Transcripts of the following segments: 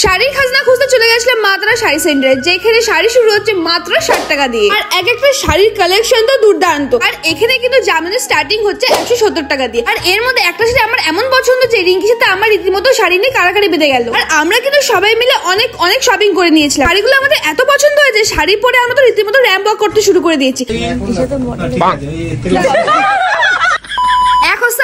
শাড়ির খাজনা খুঁজতে চলে গেছিলাম মাত্রা শাড়ি সেন্টারে, যেখানে শাড়ি শুরু হচ্ছে মাত্র 60 টাকা দিয়ে। আর এক একটা শাড়ির কালেকশন তো দুর্দান্ত। আর এখানে কিন্তু জামদানি স্টার্টিং হচ্ছে 170 টাকা দিয়ে। আর এর মধ্যে একটা শাড়ি আমার এমন পছন্দ যে রিঙ্কির সাথে আমার রীতিমতো শাড়ি নিয়ে কারাকারি বেঁধে গেল। আর আমরা কিন্তু সবাই মিলে অনেক অনেক শপিং করে নিয়েছিলাম। শাড়িগুলো আমাদের এত পছন্দ হয়েছে, শাড়ি পরে আমরা তো রীতিমতো র্যাম্প ওয়াক করতে শুরু করে দিয়েছি।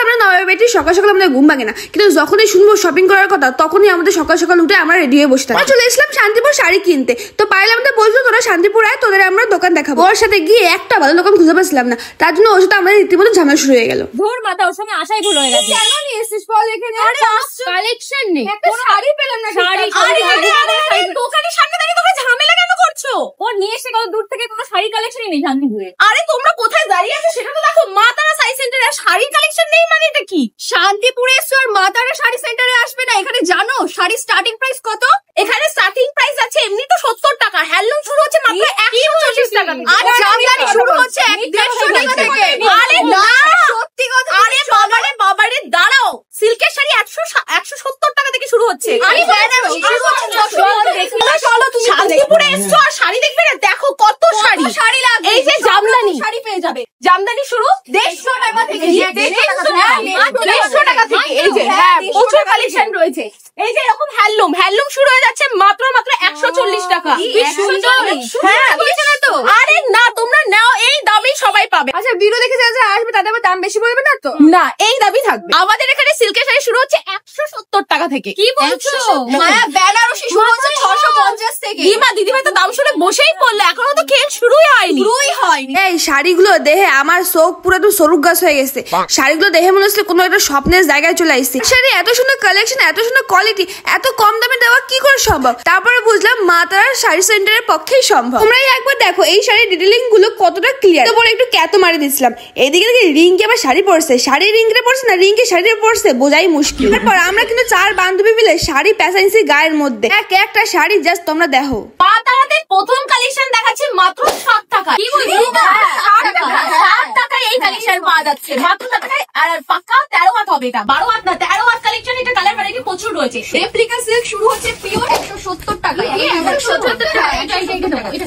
আমরা নবাবেটি সকাল সকাল আমাদের ঘুম ভাঙে না, কিন্তু যখনই শুনবো শপিং করার কথা তখনই আমাদের সকাল সকাল উঠে আমরা রেডি হয়ে বসতাম। চলে এসলাম শান্তিপুর শাড়ি কিনতে। তো পাইলে আমাদের বলছো তোরা শান্তিপুর আয়, তোদের আমরা দোকান দেখাবো। ওর সাথে গিয়ে একটা ভালো দোকান খুঁজে পাচ্ছিলাম না, তার জন্য ওর সাথে আমাদের রীতিমতো ঝামেলা শুরু হয়ে গেল। ধুর মাথা, ওর সঙ্গে আশাই ভুল হয়ে গেছে। কেন নিয়ে এসেছিস বল এখানে? আরে কালেকশন নেই, একটা শাড়ি পেলাম না। শাড়ি দোকানের সামনে দাঁড়িয়ে তোমরা ঝামেলা কেন করছো? ও নিয়ে এসে কত দূর থেকে কোনো শাড়ি কালেকশনই নেই শান্তিপুরে। আরে তোমরা কোথায় দাঁড়িয়ে আছো সেটা তো দেখো। মাতারা শাড়ি সেন্টারে শাড়ি কালেকশন নেই মানে এটা কি? শান্তিপুরে এসো আর মাতারা শাড়ি সেন্টারে আসবে না? এখানে জানো শাড়ি স্টার্টিং প্রাইস কত? এখানে স্টার্টিং প্রাইস আছে এমনি তো 70 টাকা, হ্যান্ডলুম শুরু হচ্ছে মাত্র 140 টাকা, আর জামদানি শুরু হচ্ছে 150 টাকা থেকে। আরে না সত্যি কথা। আরে বাবারে দাঁড়াও, সিল্কের শাড়ি 170 টাকা থেকে শুরু হচ্ছে। আরে চলো তুমি শান্তিপুরে এসো আর শাড়ি দেখবে না? দেখো কত শাড়ি লাগবে। এই যে জামদানি শাড়ি পেয়ে যাবে, জামদানি শুরু 150 টাকা থেকে। 150 টাকা থেকে। এই যে হ্যাঁ প্রচুর কালেকশন রয়েছে। এই যে এরকম হ্যান্ডলুম শুরু হয়ে যাচ্ছে মাত্র 140 টাকা। কি সুন্দর। হ্যাঁ তো। আরে না তোমরা নাও, এই দামই সবাই পাবে। আচ্ছা ভিডিও দেখে যারা আসবে তাদের আবার দাম বেশি পড়বে না তো? না এই দামই থাকবে। আমাদের এখানে সিল্কের শাড়ি শুরু হচ্ছে 170 টাকা থেকে। কি বলছো? মায়া বেনারসি শুরু হচ্ছে 650 থেকে। দিদিভাই তো দাম শুনে বসেই পড়লো, এখনো তো খেল শুরুই হয়নি। এই শাড়িগুলো দেখে আমার চোখ পুরো একদম সরুক গাছ হয়ে গেছে। শাড়িগুলো দেখে মনে হচ্ছে কোনো একটা স্বপ্নের জায়গায় চলে আসছে। শাড়ি এত সুন্দর কালেকশন, এত সুন্দর কোয়ালিটি, এত কম দামে দেওয়া কি করে সম্ভব? তারপরে বুঝলাম মাতারা শাড়ি সেন্টারের পক্ষেই সম্ভব। তোমরাই একবার দেখো এই শাড়ির ডিটেইলিং গুলো কতটা ক্লিয়ার। তো বলে একটু ক্যাতো মারি দিচ্ছিলাম। এইদিকে দেখি রিঙ্কি আবার শাড়ি পরছে, শাড়ি রিঙ্কিতে পরছে না রিঙ্কি শাড়িতে পরছে, বোঝাই মুশকিল। তারপর আমরা কিন্তু 4 বান্ধবী মিলে শাড়ি পেঁচাইছি গায়ের মধ্যে। একটা শাড়ি জাস্ট তোমরা দেখো। মাতারাতে প্রথম কালেকশন দেখাচ্ছে মাত্র 60 টাকা। কি বলছো? 60 টাকায় এই কালেকশন পাওয়া যাচ্ছে মাত্র 60 টাকায়। আর পাক্কা 13 হাত হবে এটা, 12 হাত না 13 হাত কালেকশন। এটা কালার ভ্যারাইটি প্রচুর রয়েছে। রেপ্লিকা সিল্ক শুরু হচ্ছে পিওর 170 টাকা। এই 170 টাকা। এটা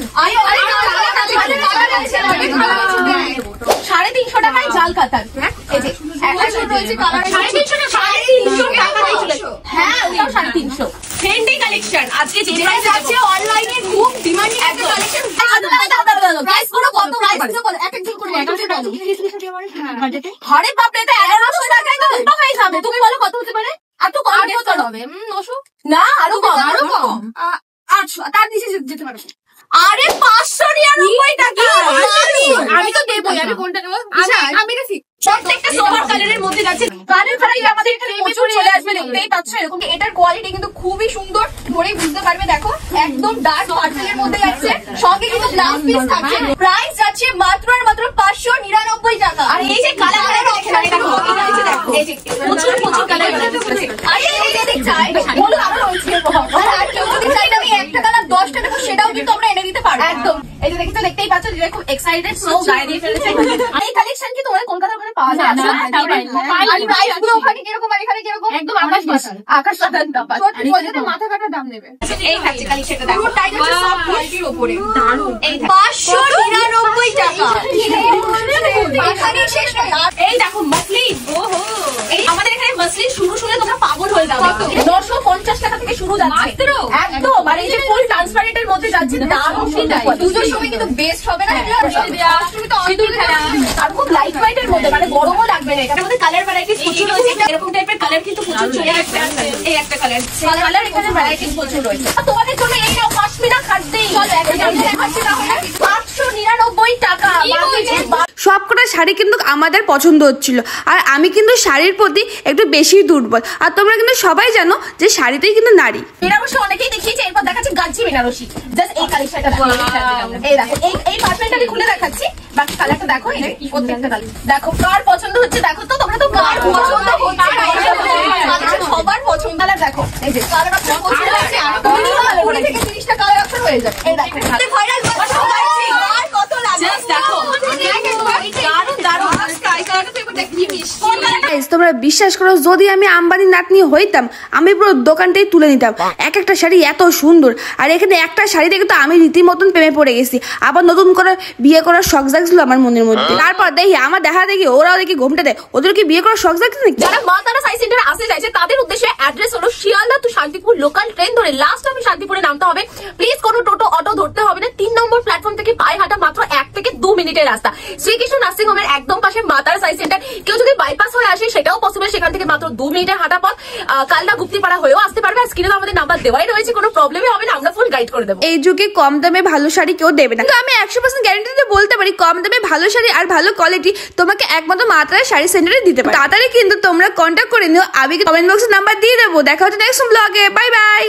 350 টাকায় জাল কাতার। এই যে একটা রয়েছে কালার 350 টাকা। হ্যাঁ ওটাও 350। ট্রেন্ডি কালেকশন আজকে যেটা আছে অনলাইনে খুব ডিমান্ডিং একটা কালেকশন। গাইস পুরো কত গাইস কত এক একজন করে আরে বাপ রে, এটা 1100 টাকায় তো দুটো গাইস হবে। তুমি বলো কত হতে পারে? আর তো কম হবে 900 না আরো কম 800 তার নিচে যেতে পারবে। আরে 599 টাকা। আমি তো দেবই, আমি কোনটা নেব? আমি দেখি প্রত্যেকটা সোভার কালারের মধ্যে যাচ্ছে। কালার ভ্যারাইটি আমাদের এখানে প্রচুর চলে আসবে, দেখতেই পাচ্ছ। এরকম এটার কোয়ালিটি কিন্তু খুবই সুন্দর, ধরেই বুঝতে পারবে। দেখো একদম ডার্ক পার্পলের মধ্যে যাচ্ছে, সঙ্গে কিন্তু গ্লাস পিস থাকছে। প্রাইস যাচ্ছে মাত্র আর মাত্র 599 টাকা। আর এই যে কালার ভ্যারাইটি দেখো, এটা হচ্ছে দেখো এই যে প্রচুর কালার ভ্যারাইটি। আরে এই যে দেখো বলো আরো রয়েছে। আর কেউ যদি চাই আমি একটা কালার 10টা দেবো, সেটাও কিন্তু আমরা এনে দিতে পারবো একদম। এই যে দেখো, দেখতেই পাচ্ছ, যেটা খুব এক্সাইটেড সো গায়ে দিয়ে ফেলেছে। এই কালেকশন কি তোমাদের কলকাতার মধ্যে পাওয়া যায়? না তাই পাই না। আর প্রাইস গুলো ওখানে কিরকম আর এখানে কিরকম? একদম আকাশ পাতাল দাম। বলতে মাথা কাটা দাম নেবে। এই থাকছে কালেকশনটা দেখো, টাইট আছে সব কোয়ালিটির উপরে। দারুণ। এই 599 টাকা। এখানে শেষ না। এই দেখো মাসলিন। ওহো, এই আমাদের এখানে মাসলিন শুরু তোমরা পাগল হয়ে যাবে। 950 টাকা থেকে শুরু যাচ্ছে একদম। আর এই যে ফুল ট্রান্সপারেন্টের মধ্যে যাচ্ছে, দারুণ সুন্দর। দুটোর সময় কিন্তু বেস্ট হবে না? সিঁদুর খেলা আর খুব লাইট ওয়েটের মধ্যে, মানে গরমও লাগবে না। এটার মধ্যে কালার ভ্যারাইটি প্রচুর রয়েছে। এরকম টাইপের কালার কিন্তু প্রচুর চলে আসছে। এই একটা কালার এখানে ভ্যারাইটি প্রচুর রয়েছে। তোমাদের জন্য এই নাও পাশমিনা খাটতেই চলো একটা দেখাচ্ছি তাহলে 599 টাকা। সবকটা শাড়ি কিন্তু আমাদের পছন্দ হচ্ছিল, আর আমি কিন্তু শাড়ির প্রতি একটু বেশি দুর্বল। আর তোমরা কিন্তু সবাই জানো যে শাড়িতেই কিন্তু নারী। বেনারসি অনেকেই দেখিয়েছে, এরপর দেখাচ্ছি গাজি বেনারসি। জাস্ট এই কালেকশনটা এই দেখো, এই পার্টমেন্টটা আমি খুলে দেখাচ্ছি। বাকি কালারটা দেখো, এই যে প্রত্যেকটা কালার দেখো কার পছন্দ হচ্ছে। দেখো তো তোমরা তো কার পছন্দ হচ্ছে, সবার পছন্দ। কালার দেখো, এই যে কালার অপশন পছন্দ হচ্ছে, আর 20 থেকে 30টা কালার অপশন হয়ে যাবে। এই দেখো ভাইরাল আর কত লাগে জাস্ট দেখো। তোমরা বিশ্বাস করো, যদি আমি আম্বানি নাতনি হইতাম আমি পুরো দোকানটাই তুলে নিতাম। এক একটা শাড়ি এত সুন্দর, আর এখানে একটা শাড়ি দেখে তো আমি রীতিমতন প্রেমে পড়ে গেছি। আবার নতুন করে বিয়ে করার শখ জাগছিল আমার মনের মধ্যে। তারপর দেখি আমার দেখা দেখি ওরাও দেখি ঘুমটা দেয়, ওদের কি বিয়ে করার শখ জাগছে নাকি? যারা মা তারা সাই সেন্টারে আসতে চাইছে তাদের উদ্দেশ্যে অ্যাড্রেস হলো Sealdah to Shantipur local train ধরে লাস্ট আমি শান্তিপুরে নামতে হবে। প্লিজ কোনো টোটো অটো ধরতে হবে না। 3 নম্বর প্ল্যাটফর্ম থেকে পায়ে হাঁটা মাত্র 1 থেকে 2 মিনিটের রাস্তা। শ্রীকৃষ্ণ নার্সিং হোমের একদম পাশে মা তারা সাই সেন্টার। কেউ যদি বাইপাস হয়ে আসে সেটাও পসিবল, সেখান থেকে মাত্র 2 মিনিটের হাঁটা পথ। কালনা গুপ্তিপাড়া হয়েও আসতে পারবে। আর স্ক্রিনে আমাদের নাম্বার দেওয়াই রয়েছে, কোনো প্রবলেমই হবে না, আমরা ফুল গাইড করে দেবো। এই যুগে কম দামে ভালো শাড়ি কেউ দেবে না, কিন্তু আমি 100% গ্যারান্টি দিয়ে বলতে পারি কম দামে ভালো শাড়ি আর ভালো কোয়ালিটি তোমাকে একমাত্র মা তারা শাড়ি সেন্টারে দিতে পারে। তাড়াতাড়ি কিন্তু তোমরা কন্ট্যাক্ট করে নিও, আমি কমেন্ট বক্সে নাম্বার দিয়ে দেবো। দেখা হচ্ছে নেক্সট ব্লগে, বাই বাই।